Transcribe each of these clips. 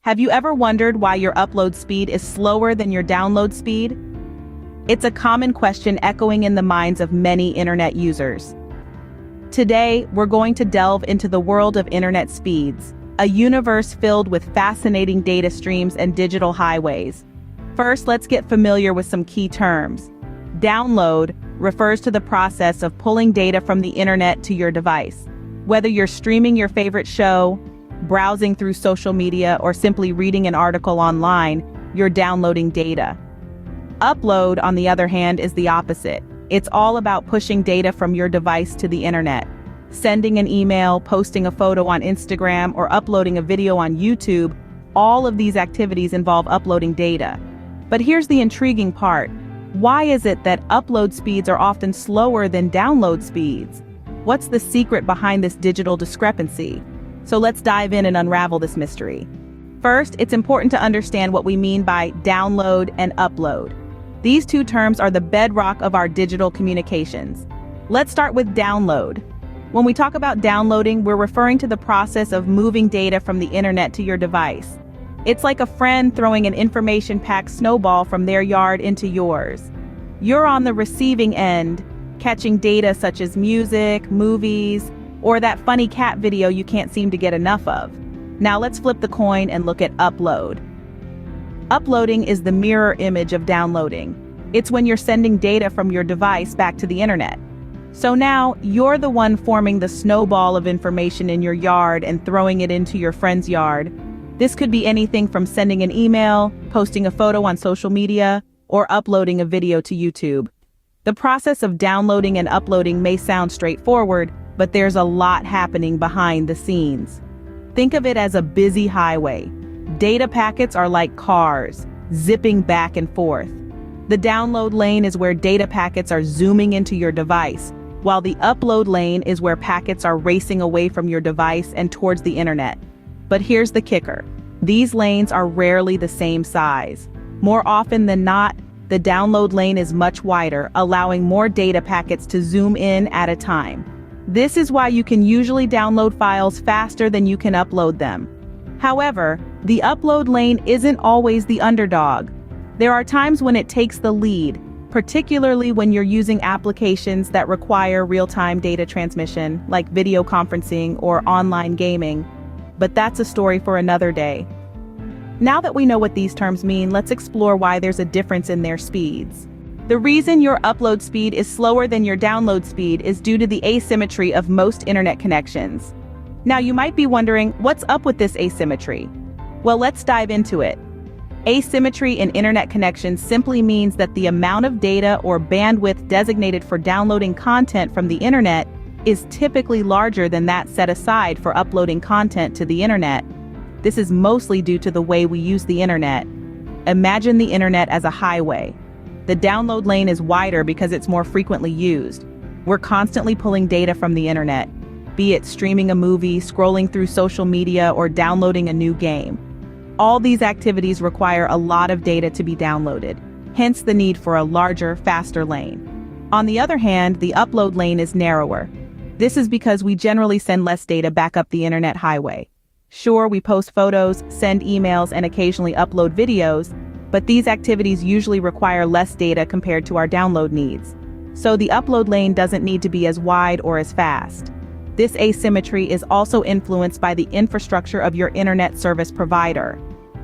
Have you ever wondered why your upload speed is slower than your download speed? It's a common question echoing in the minds of many internet users. Today, we're going to delve into the world of internet speeds, a universe filled with fascinating data streams and digital highways. First, let's get familiar with some key terms. Download refers to the process of pulling data from the internet to your device. Whether you're streaming your favorite show, browsing through social media, or simply reading an article online, you're downloading data. Upload, on the other hand, is the opposite. It's all about pushing data from your device to the internet. Sending an email, posting a photo on Instagram, or uploading a video on YouTube, all of these activities involve uploading data. But here's the intriguing part. Why is it that upload speeds are often slower than download speeds? What's the secret behind this digital discrepancy? So let's dive in and unravel this mystery. First, it's important to understand what we mean by download and upload. These two terms are the bedrock of our digital communications. Let's start with download. When we talk about downloading, we're referring to the process of moving data from the internet to your device. It's like a friend throwing an information-packed snowball from their yard into yours. You're on the receiving end, catching data such as music, movies, or that funny cat video you can't seem to get enough of. Now let's flip the coin and look at upload. Uploading is the mirror image of downloading. It's when you're sending data from your device back to the internet. So now, you're the one forming the snowball of information in your yard and throwing it into your friend's yard. This could be anything from sending an email, posting a photo on social media, or uploading a video to YouTube. The process of downloading and uploading may sound straightforward, but there's a lot happening behind the scenes. Think of it as a busy highway. Data packets are like cars, zipping back and forth. The download lane is where data packets are zooming into your device, while the upload lane is where packets are racing away from your device and towards the internet. But here's the kicker. These lanes are rarely the same size. More often than not, the download lane is much wider, allowing more data packets to zoom in at a time. This is why you can usually download files faster than you can upload them. However, the upload lane isn't always the underdog. There are times when it takes the lead, particularly when you're using applications that require real-time data transmission, like video conferencing or online gaming. But that's a story for another day. Now that we know what these terms mean, let's explore why there's a difference in their speeds. The reason your upload speed is slower than your download speed is due to the asymmetry of most internet connections. Now you might be wondering, what's up with this asymmetry? Well, let's dive into it. Asymmetry in internet connections simply means that the amount of data or bandwidth designated for downloading content from the internet is typically larger than that set aside for uploading content to the internet. This is mostly due to the way we use the internet. Imagine the internet as a highway. The download lane is wider because it's more frequently used. We're constantly pulling data from the internet, be it streaming a movie, scrolling through social media, or downloading a new game. All these activities require a lot of data to be downloaded, hence the need for a larger, faster lane. On the other hand, the upload lane is narrower. This is because we generally send less data back up the internet highway. Sure, we post photos, send emails, and occasionally upload videos, but these activities usually require less data compared to our download needs. So the upload lane doesn't need to be as wide or as fast. This asymmetry is also influenced by the infrastructure of your internet service provider.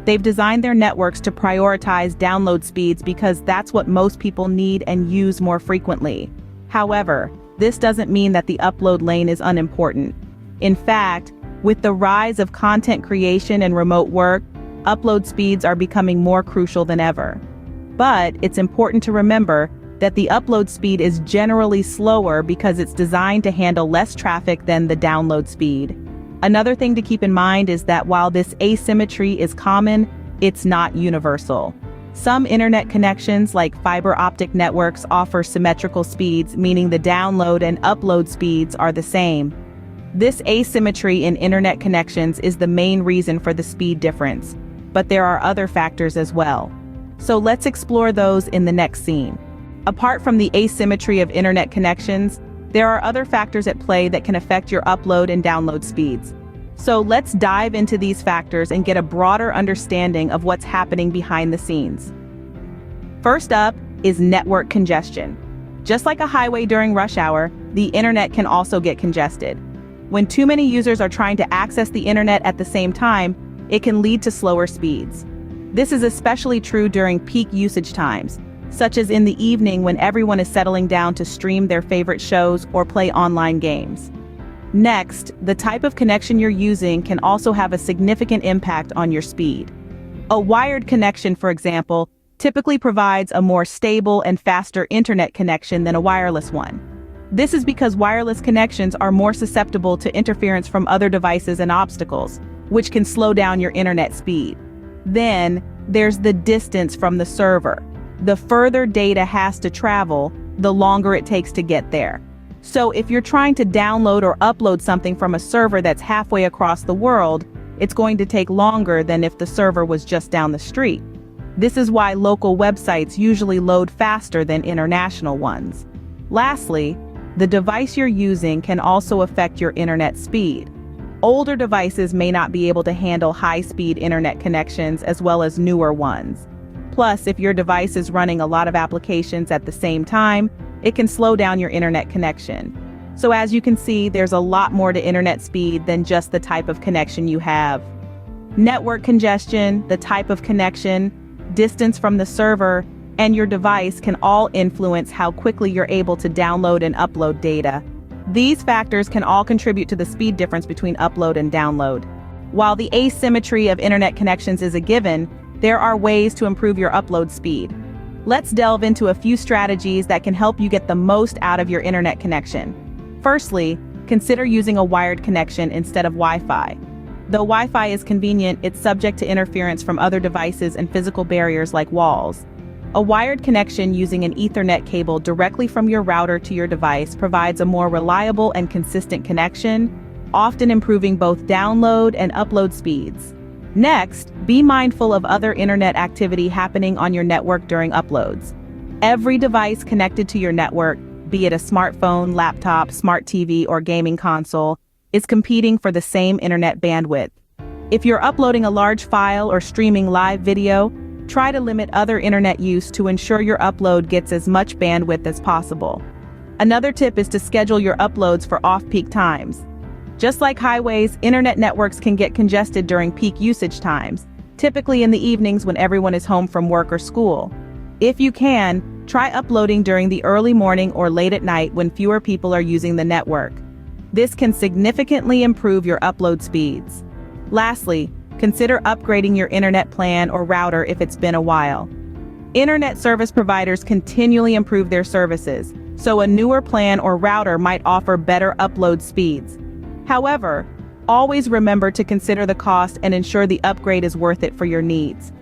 They've designed their networks to prioritize download speeds because that's what most people need and use more frequently. However, this doesn't mean that the upload lane is unimportant. In fact, with the rise of content creation and remote work, upload speeds are becoming more crucial than ever. But it's important to remember that the upload speed is generally slower because it's designed to handle less traffic than the download speed. Another thing to keep in mind is that while this asymmetry is common, it's not universal. Some internet connections, like fiber optic networks, offer symmetrical speeds, meaning the download and upload speeds are the same. This asymmetry in internet connections is the main reason for the speed difference, but there are other factors as well. So let's explore those in the next scene. Apart from the asymmetry of internet connections, there are other factors at play that can affect your upload and download speeds. So let's dive into these factors and get a broader understanding of what's happening behind the scenes. First up is network congestion. Just like a highway during rush hour, the internet can also get congested. When too many users are trying to access the internet at the same time, it can lead to slower speeds. This is especially true during peak usage times, such as in the evening when everyone is settling down to stream their favorite shows or play online games. Next, the type of connection you're using can also have a significant impact on your speed. A wired connection, for example, typically provides a more stable and faster internet connection than a wireless one. This is because wireless connections are more susceptible to interference from other devices and obstacles, which can slow down your internet speed. Then, there's the distance from the server. The further data has to travel, the longer it takes to get there. So if you're trying to download or upload something from a server that's halfway across the world, it's going to take longer than if the server was just down the street. This is why local websites usually load faster than international ones. Lastly, the device you're using can also affect your internet speed. Older devices may not be able to handle high-speed internet connections as well as newer ones. Plus, if your device is running a lot of applications at the same time, it can slow down your internet connection. So as you can see, there's a lot more to internet speed than just the type of connection you have. Network congestion, the type of connection, distance from the server, and your device can all influence how quickly you're able to download and upload data. These factors can all contribute to the speed difference between upload and download. While the asymmetry of internet connections is a given, there are ways to improve your upload speed. Let's delve into a few strategies that can help you get the most out of your internet connection. Firstly, consider using a wired connection instead of Wi-Fi. Though Wi-Fi is convenient, it's subject to interference from other devices and physical barriers like walls. A wired connection using an Ethernet cable directly from your router to your device provides a more reliable and consistent connection, often improving both download and upload speeds. Next, be mindful of other internet activity happening on your network during uploads. Every device connected to your network, be it a smartphone, laptop, smart TV, or gaming console, is competing for the same internet bandwidth. If you're uploading a large file or streaming live video, try to limit other internet use to ensure your upload gets as much bandwidth as possible. Another tip is to schedule your uploads for off-peak times. Just like highways, internet networks can get congested during peak usage times, typically in the evenings when everyone is home from work or school. If you can, try uploading during the early morning or late at night when fewer people are using the network. This can significantly improve your upload speeds. Lastly, consider upgrading your internet plan or router if it's been a while. Internet service providers continually improve their services, so a newer plan or router might offer better upload speeds. However, always remember to consider the cost and ensure the upgrade is worth it for your needs.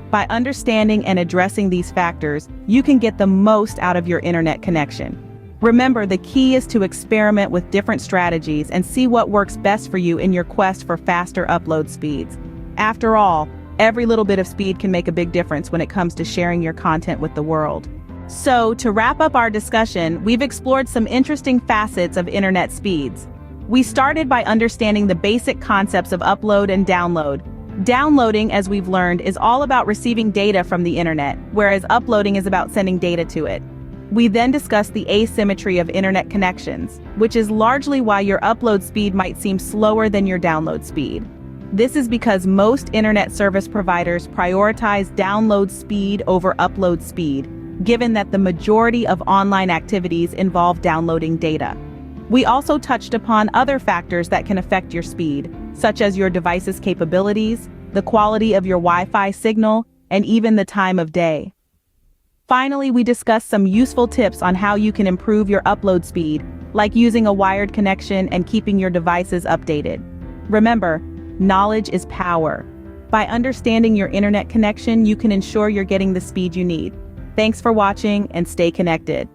By understanding and addressing these factors, you can get the most out of your internet connection. Remember, the key is to experiment with different strategies and see what works best for you in your quest for faster upload speeds. After all, every little bit of speed can make a big difference when it comes to sharing your content with the world. So, to wrap up our discussion, we've explored some interesting facets of internet speeds. We started by understanding the basic concepts of upload and download. Downloading, as we've learned, is all about receiving data from the internet, whereas uploading is about sending data to it. We then discussed the asymmetry of internet connections, which is largely why your upload speed might seem slower than your download speed. This is because most internet service providers prioritize download speed over upload speed, given that the majority of online activities involve downloading data. We also touched upon other factors that can affect your speed, such as your device's capabilities, the quality of your Wi-Fi signal, and even the time of day. Finally, we discussed some useful tips on how you can improve your upload speed, like using a wired connection and keeping your devices updated. Remember, knowledge is power. By understanding your internet connection, you can ensure you're getting the speed you need. Thanks for watching and stay connected.